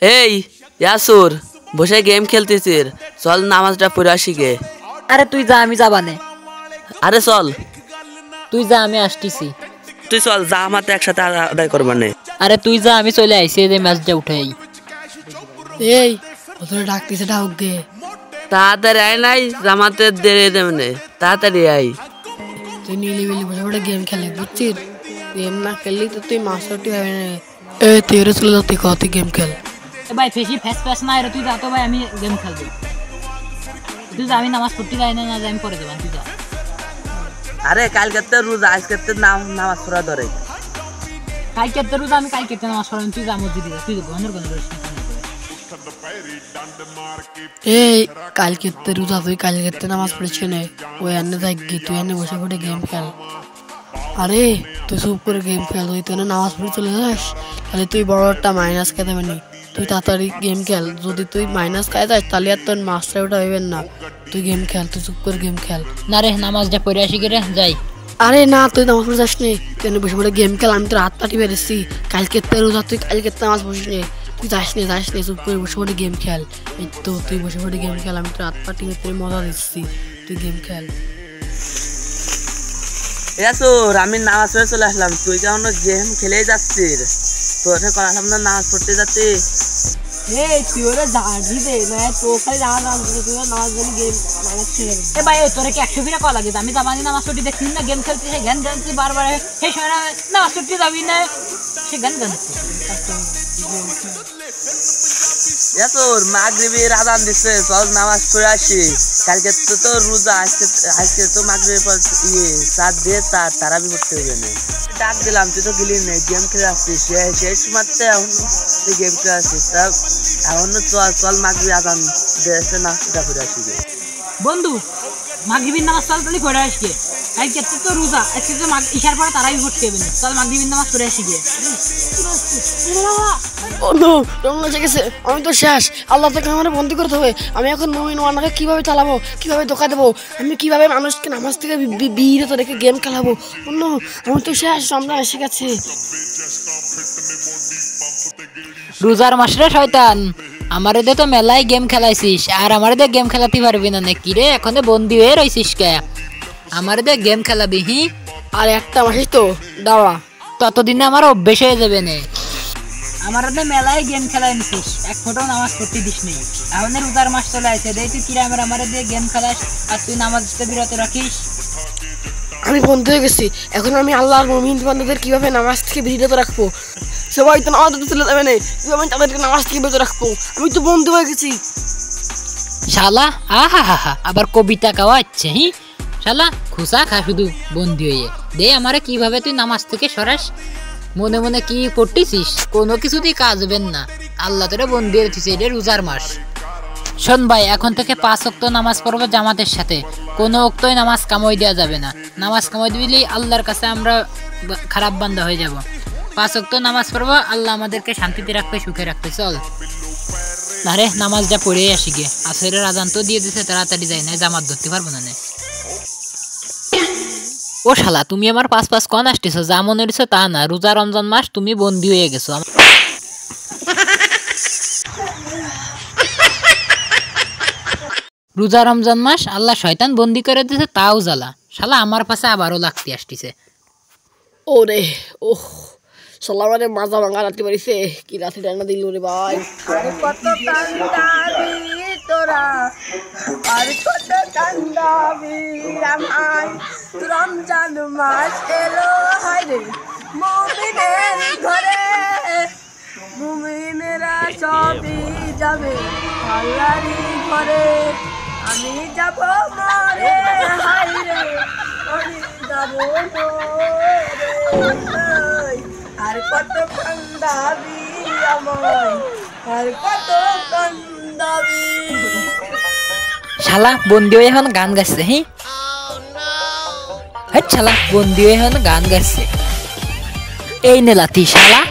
এই ইয়াসুর বসে গেম খেলতেছিস, চল নামাজটা পড়ে আসি গে। আরে তুই যা, আমি যাবানে। আরে চল, তুই যা, আমি আসতেছি। তুই চল, যা আমাতে একসাথে আদায় করবানে। আরে তুই যা, আমি চলে আইছি, এই যে ম্যাচটা উঠাই। এই তোরে ডাকতেছে, ডাক গে। তাড়াতাড়ি আয়, নাই জামাতে দেরে দেমনে, তাড়াতাড়ি আয়। তুই নিলিবিলি বসে বসে গেম খেলে, বুঝছিস? গেম না খেললি তো তুই মাস্টারটি হবে না। এ তুই চলে যা, তুই তুই গেম খেল। ভাই ফেসি ফ্যাস না রে, তুই যা তো ভাই, আমি গেম খেলবো। তুই যা, আমি নামাজ পড়তে যাই না, আমি পরে যাবান, তুই যা। আরে কালকে তো রোজা, আজকে তো নামাজ পড়া ধরে। কালকে তো রোজা, আমি কালকে নামাজ পড়াম, তুই যা মসজিদে যা, তুই বন্ধের কোনো রোজ। এই কালকে তো রোজা, তুই কালকে তো নামাজ পড়েছি না, ওই এনে থাকি, তুই এনে বসে বসে গেম খেল। আরে তুই চুপ করে গেম খেল, তুই তো নামাজ পড়ে চলে যাস, তাহলে তুই বড় একটা মাইনাস খেতে পারবি। তুই তাড়াতাড়ি গেম খেল, যদি তুই মাইনাস খাই যাস তাহলে আর তোর মাস্টার ওটা হইবেন না। তুই গেম খেল, তুই চুপ করে গেম খেল। না রে, নামাজটা পড়ে আসি গে রে, যাই। আরে না, তুই নামাজ পড়ে যাস নি, তুই বসে বসে গেম খেল। আমি তোর হাত পাটি বেড়েছি, কালকে তো রোজা, তুই কালকে নামাজ পড়িস নি, তুই যাস নি, চুপ করে বসে বসে গেম খেল। এই তো তুই বসে বসে গেম খেল, আমি তোর হাত পাটি বেড়ে মজা দিচ্ছি, তুই গেম খেল। ইয়াসুর, আমি নামাজ পড়ে চলে আসলাম, তুই কেমন গেম খেলেই যাচ্ছিস? তোর আসলাম না, নামাজ পড়তে যাচ্ছিস? তুই ওরা জানি দে না, তো খালি নামাজ তুই নামাজ জানি গেম নামাজ খেলে। এ ভাই তোরা কি 100 ফিরা কল লাগে? আমি যাবানি নামাজ পড়তে, দেখছিস না গেম খেলতে, সে গান গানছি বারবার, সেই সময় নামাজ পড়তে যাবি না, সে গান গানছি। ইয়াসুর, মাগরিবের আযান দিচ্ছে, চল নামাজ পড়ে আসি। কালকে তো রোজা, আজকে তো মাগরিবের পর চাঁদ দিয়ে তারাবি পড়তে হবে না। ডাক দিলাম, তুই তো গেলি না, গেম খেলে আসছিস, শেষ মারতে এখন তুই গেম খেলে আসছিস। তা এখন চল মাগরিবের আযান দিয়েছে না, এটা পড়ে আসি। বন্ধু, মাগরিবের নামাজ চল তাহলে পড়ে আসি। কালকে তো রোজা, আজকে তো ইশার পরে তারাবি পড়তে হবে না, চল মাগরিবের নামাজ পড়ে আসি গে। বন্ধু রমজান এসে গেছে, আমি তো শেষ। আল্লাহ থেকে আমার বন্দি করতে হবে। আমি এখন মুমিন ওয়ানাকে কিভাবে চালাবো, কিভাবে ধোকা দেবো, আমি কিভাবে মানুষকে নামাজ থেকে বিরত রেখে গেম খেলাবো। বন্ধু আমি তো শেষ, রমজান এসে গেছে। রোজার মাসরে শয়তান, আমারে দে তো মেলায় গেম খেলাইছিস, আর আমারে দে গেম খেলাতে পারবি না নাকি রে? এখন বন্দি হয়ে রইছিস কে? আমারে দে গেম খেলাবি? আর একটা মাসিস তো দাওয়া, ততদিনে আমার অভ্যেস হয়ে যাবে না। আমার মেলায় গেম খেলাই নিছিস, এক ফোটাও নামাজ পড়তে দিস নেই। এখন রোজার মাস চলে আসে, দেখ তুই কিরামের আমার দিয়ে গেম খেলাস, আর তুই নামাজ বিরত রাখিস। আমি বন্ধু হয়ে গেছি, এখন আমি আল্লাহর মুমিন বান্দাদের কিভাবে নামাজ থেকে বিরত রাখবো। সবাই তো নামাজ চলে যাবে না, কিভাবে তাদেরকে নামাজ থেকে বিরত রাখবো। আমি তো বন্ধু হয়ে গেছি। শালা আহা হা হা, আবার কবিতা গাওয়াচ্ছে। শালা খুশা খা শুধু বন্দি হয়ে। দে আমারে কিভাবে তুই নামাজ থেকে সরাস। মনে মনে কি করতেছিস? কোনো কিছুতেই কাজ হবে না, আল্লাহ তোরে বন্দি রেখেছে, এটা রোজার মাস। শোন ভাই, এখন থেকে 5 ওয়াক্ত নামাজ পড়বো জামাতের সাথে, কোনো ওক্তই নামাজ কামাই দেওয়া যাবে না। নামাজ কামাই দিলেই আল্লাহর কাছে আমরা খারাপ বান্দা হয়ে যাব। 5 ওয়াক্ত নামাজ পড়বো, আল্লাহ আমাদেরকে শান্তিতে রাখবে, সুখে রাখবে। চল আরে নামাজটা পড়ে আসি গে, আসরের আজান তো দিয়ে দিছে, তাড়াতাড়ি যাই না, জামাত ধরতে পারবো না। ও শালা, তুমি আমার 5 কন আসতেছো? যা মনে হচ্ছে তা না, রোজা রমজান মাস, তুমি বন্দি হয়ে গেছো। রোজা রমজান মাস আল্লাহ শয়তান বন্দি করে দিয়েছে, তাও জ্বালা। শালা আমার পাশে আবারও লাগতে আসতেছে। ওরে ওহ, শালা মানে মাজা ভাঙা রাখতে পারিছে, কি রাতে ডান্না দিল রে ভাই। কত কান্দাবি তোরা, আর কত কান্দাবি আমার, রমজান মাস এলো হায়রে মুমিনের ঘরে, মুমিনেরা সবই যাবে আল্লাহরই ঘরে, আমি যাব মরে হায়রে, আমি যাব মরে, আর কত কান্দাবি আমায়, আর কত কান্দাবি। শালা বন্দি হয়ে এখন গান গাচ্ছে। শালা বন্দি হয়ে এখন গান গাচ্ছে। এই নেলাতি শালা।